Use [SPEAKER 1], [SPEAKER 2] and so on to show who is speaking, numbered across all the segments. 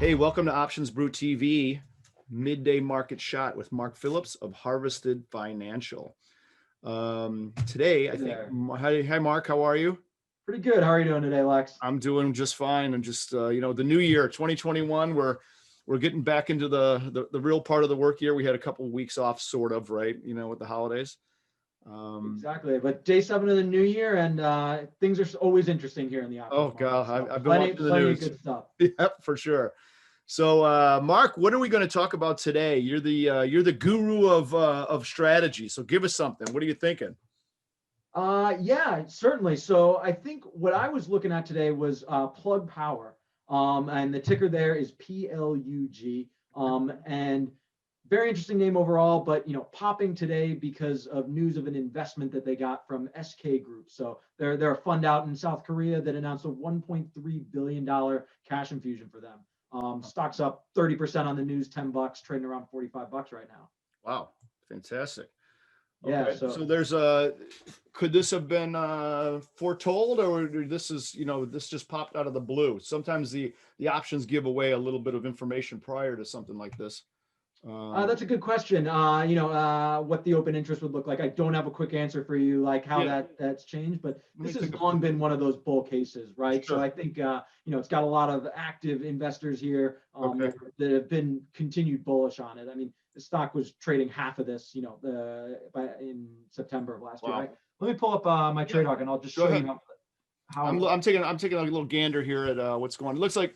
[SPEAKER 1] Hey, welcome to OptionsBrewTV Midday Market Shot with Mark Phillips of Harvested Financial. Today, I
[SPEAKER 2] Hey
[SPEAKER 1] think,
[SPEAKER 2] there.
[SPEAKER 1] hi Mark, how are you?
[SPEAKER 2] Pretty good. How are you doing today, Lex?
[SPEAKER 1] I'm doing just fine. And just, the new year, 2021, we're getting back into the real part of the work year. We had a couple of weeks off, sort of, right? With the holidays.
[SPEAKER 2] Exactly. But day 7 of the new year, and things are always interesting here in the
[SPEAKER 1] Oh
[SPEAKER 2] options market.
[SPEAKER 1] God,
[SPEAKER 2] So
[SPEAKER 1] I've been
[SPEAKER 2] plenty,
[SPEAKER 1] watching the
[SPEAKER 2] plenty of
[SPEAKER 1] news.
[SPEAKER 2] good stuff.
[SPEAKER 1] Yep, for sure. So, Mark, what are we going to talk about today? You're the guru of strategy. So, give us something. What are you thinking?
[SPEAKER 2] Yeah, certainly. So I think what I was looking at today was Plug Power, and the ticker there is PLUG, and very interesting name overall. But popping today because of news of an investment that they got from SK Group. So they're a fund out in South Korea that announced a $1.3 billion cash infusion for them. Stock's up 30% on the news, $10, trading around $45 right now.
[SPEAKER 1] Wow, fantastic.
[SPEAKER 2] Yeah,
[SPEAKER 1] Okay, so there's could this have been foretold, or this just popped out of the blue? Sometimes the options give away a little bit of information prior to something like this.
[SPEAKER 2] That's a good question. What the open interest would look like. I don't have a quick answer for you, like how
[SPEAKER 1] Yeah.
[SPEAKER 2] that's changed, but
[SPEAKER 1] Let me
[SPEAKER 2] this has
[SPEAKER 1] think of-
[SPEAKER 2] long been one of those bull cases, right? So
[SPEAKER 1] Sure.
[SPEAKER 2] I think, it's got a lot of active investors here
[SPEAKER 1] Okay.
[SPEAKER 2] that have been continued bullish on it. I mean, the stock was trading half of this, in September of last year.
[SPEAKER 1] Wow.
[SPEAKER 2] Right? Let me pull up my trade hawk and I'll just
[SPEAKER 1] Go
[SPEAKER 2] show
[SPEAKER 1] ahead.
[SPEAKER 2] you how.
[SPEAKER 1] I'm taking a little gander here at what's going on. It looks like,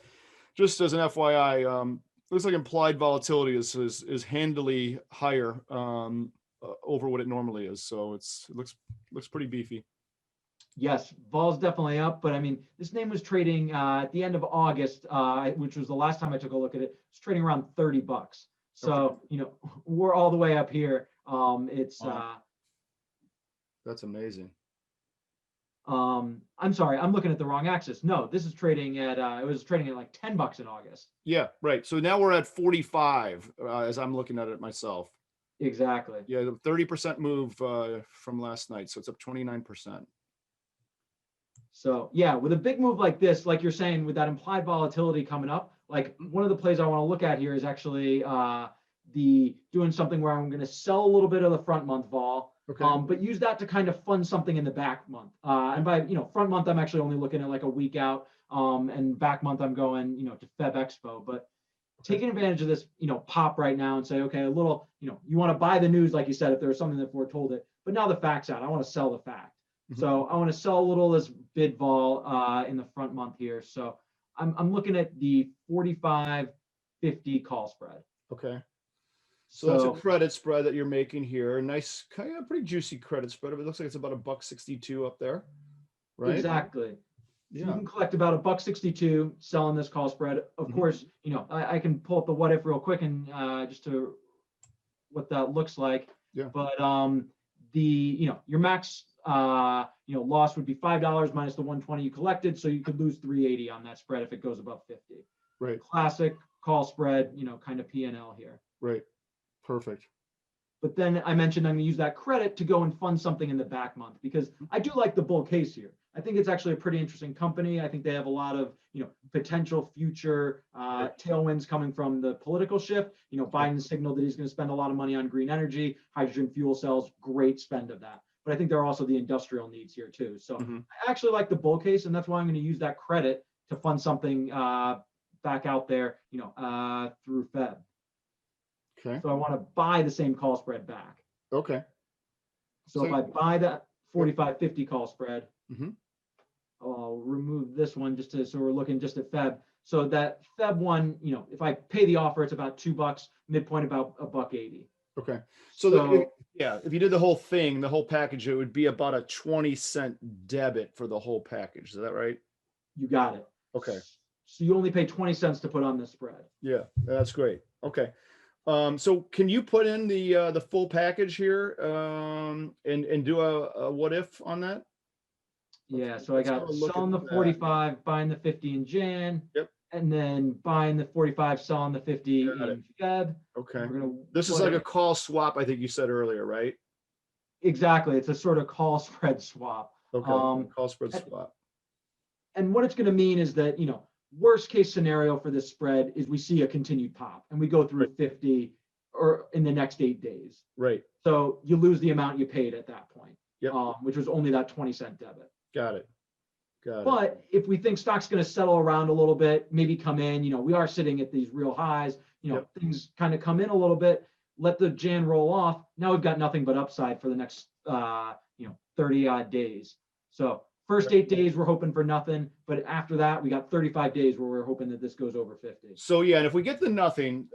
[SPEAKER 1] just as an FYI, looks like implied volatility is handily higher over what it normally is. So it looks pretty beefy.
[SPEAKER 2] Yes, vol's definitely up, but I mean, this name was trading at the end of August, which was the last time I took a look at it. It's trading around $30. So,
[SPEAKER 1] Okay.
[SPEAKER 2] we're all the way up here. It's
[SPEAKER 1] Wow. That's amazing.
[SPEAKER 2] I'm sorry, I'm looking at the wrong axis. No, this is trading at it was trading at like $10 in August.
[SPEAKER 1] Yeah, right. So now we're at 45 as I'm looking at it myself.
[SPEAKER 2] Exactly.
[SPEAKER 1] Yeah, the 30% move from last night. So it's up 29%.
[SPEAKER 2] So yeah, with a big move like this, like you're saying, with that implied volatility coming up, like one of the plays I want to look at here is actually the doing something where I'm going to sell a little bit of the front month vol,
[SPEAKER 1] Okay.
[SPEAKER 2] but use that to kind of fund something in the back month. And by front month, I'm actually only looking at like a week out, and back month I'm going to Feb Expo. But taking advantage of this pop right now and say, okay, a little you want to buy the news like you said if there was something that foretold it, but now the fact's out. I want to sell the fact. So I want to sell a little of this bid vol in the front month here. So I'm looking at the 45.50 call spread.
[SPEAKER 1] Okay. So that's a credit spread that you're making here. A nice, kind of pretty juicy credit spread. It looks like it's about $1.62 up there, right?
[SPEAKER 2] Exactly.
[SPEAKER 1] Yeah.
[SPEAKER 2] So you can collect about $1.62 selling this call spread. Of course, I can pull up the what if real quick and just to what that looks like.
[SPEAKER 1] Yeah.
[SPEAKER 2] But your max loss would be $5 minus the 120 you collected, so you could lose 380 on that spread if it goes above 50.
[SPEAKER 1] Right.
[SPEAKER 2] Classic call spread, kind of P&L here.
[SPEAKER 1] Right. Perfect.
[SPEAKER 2] But then I mentioned I'm going to use that credit to go and fund something in the back month because I do like the bull case here. I think it's actually a pretty interesting company. I think they have a lot of potential future tailwinds coming from the political shift. Biden signaled that he's going to spend a lot of money on green energy, hydrogen fuel cells, great spend of that. But I think there are also the industrial needs here too. So I actually like the bull case, and that's why I'm going to use that credit to fund something back out there, through Feb.
[SPEAKER 1] Okay.
[SPEAKER 2] So I want to buy the same call spread back.
[SPEAKER 1] Okay.
[SPEAKER 2] So if I buy that 45.50 call spread, I'll remove this one so we're looking just at Feb. So that Feb one, if I pay the offer, it's about $2, midpoint about $1.80.
[SPEAKER 1] Okay. So if you did the whole thing, the whole package, it would be about a 20-cent debit for the whole package. Is that right?
[SPEAKER 2] You got it.
[SPEAKER 1] Okay.
[SPEAKER 2] So you only pay 20 cents to put on this spread.
[SPEAKER 1] Yeah, that's great. Okay. So can you put in the full package here and do a what if on that?
[SPEAKER 2] Yeah, so I got selling the 45, buying the 50 in Jan.
[SPEAKER 1] Yep.
[SPEAKER 2] And then buying the 45, selling the 50 in Feb.
[SPEAKER 1] Okay. This is like a call swap, I think you said earlier, right?
[SPEAKER 2] Exactly. It's a sort of call spread swap.
[SPEAKER 1] Okay. Call spread swap.
[SPEAKER 2] And what it's going to mean is that, worst case scenario for this spread is we see a continued pop and we go through 50 or in the next 8 days.
[SPEAKER 1] Right.
[SPEAKER 2] So you lose the amount you paid at that point,
[SPEAKER 1] Yep.
[SPEAKER 2] which was only that 20-cent debit.
[SPEAKER 1] Got it. Got it.
[SPEAKER 2] But if we think stock's going to settle around a little bit, maybe come in, we are sitting at these real highs,
[SPEAKER 1] Yep.
[SPEAKER 2] things kind of come in a little bit, let the Jan roll off. Now we've got nothing but upside for the next, 30 odd days. So first 8 days, we're hoping for nothing. But after that, we got 35 days where we're hoping that this goes over 50.
[SPEAKER 1] So yeah, and if we get the nothing,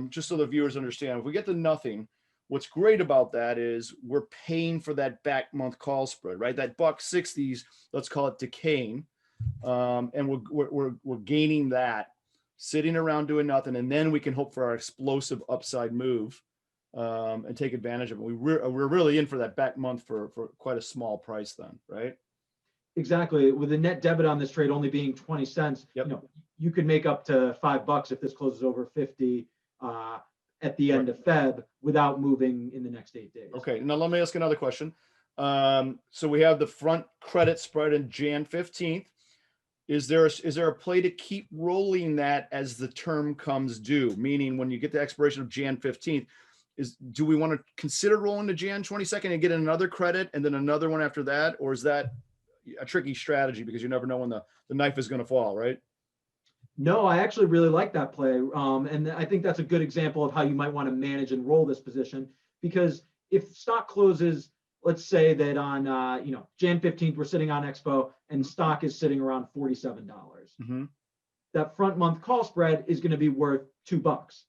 [SPEAKER 1] just so the viewers understand, if we get the nothing, what's great about that is we're paying for that back month call spread, right? That $1.60s, let's call it decaying, and we're gaining that, sitting around doing nothing, and then we can hope for our explosive upside move, and take advantage of it. We're really in for that back month for quite a small price then, right?
[SPEAKER 2] Exactly. With the net debit on this trade only being 20 cents,
[SPEAKER 1] Yep.
[SPEAKER 2] You could make up to $5 if this closes over 50 at the end of Feb without moving in the next 8 days.
[SPEAKER 1] Okay, now let me ask another question. So we have the front credit spread in Jan 15th. Is there a play to keep rolling that as the term comes due? Meaning when you get the expiration of Jan 15th, do we want to consider rolling to Jan 22nd and get another credit and then another one after that? Or is that a tricky strategy because you never know when the knife is going to fall, right?
[SPEAKER 2] No, I actually really like that play. And I think that's a good example of how you might want to manage and roll this position, because if stock closes, let's say that on, Jan 15th, we're sitting on Expo and stock is sitting around $47.
[SPEAKER 1] Mm-hmm.
[SPEAKER 2] That front month call spread is going to be worth $2.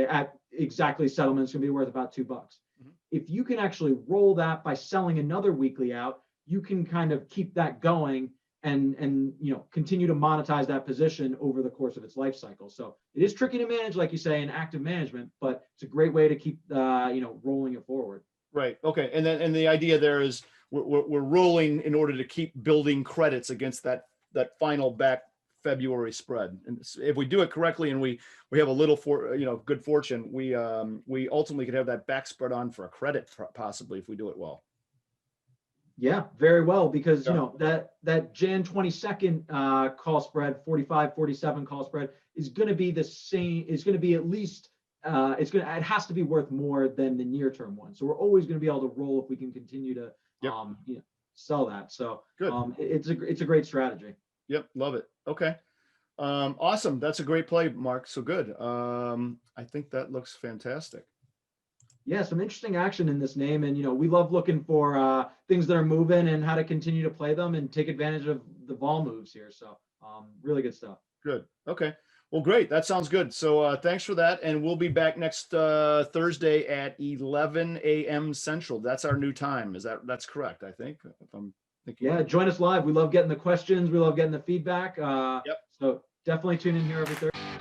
[SPEAKER 2] At exactly settlement, it's going to be worth about $2.
[SPEAKER 1] Mm-hmm.
[SPEAKER 2] If you can actually roll that by selling another weekly out, you can kind of keep that going and continue to monetize that position over the course of its life cycle. So it is tricky to manage, like you say, in active management, but it's a great way to keep rolling it forward.
[SPEAKER 1] Right. Okay. And the idea there is we're rolling in order to keep building credits against that final back February spread. And if we do it correctly and we have a little good fortune, we ultimately could have that back spread on for a credit possibly if we do it well.
[SPEAKER 2] Yeah, very well, because that Jan 22nd call spread, 45, 47 call spread is going to be the same. It's going to be at least it has to be worth more than the near term one. So we're always going to be able to roll if we can continue to sell that. So
[SPEAKER 1] good.
[SPEAKER 2] It's a great strategy.
[SPEAKER 1] Yep, love it. Okay. Awesome. That's a great play, Mark. So good. I think that looks fantastic.
[SPEAKER 2] Yeah, some interesting action in this name. And, we love looking for things that are moving and how to continue to play them and take advantage of the vol moves here. So really good stuff.
[SPEAKER 1] Good. Okay. Well, great. That sounds good. So thanks for that. And we'll be back next Thursday at 11 a.m. Central. That's our new time. That's correct, I think, if I'm thinking.
[SPEAKER 2] Yeah, join us live. We love getting the questions. We love getting the feedback.
[SPEAKER 1] Yep.
[SPEAKER 2] So definitely tune in here every Thursday.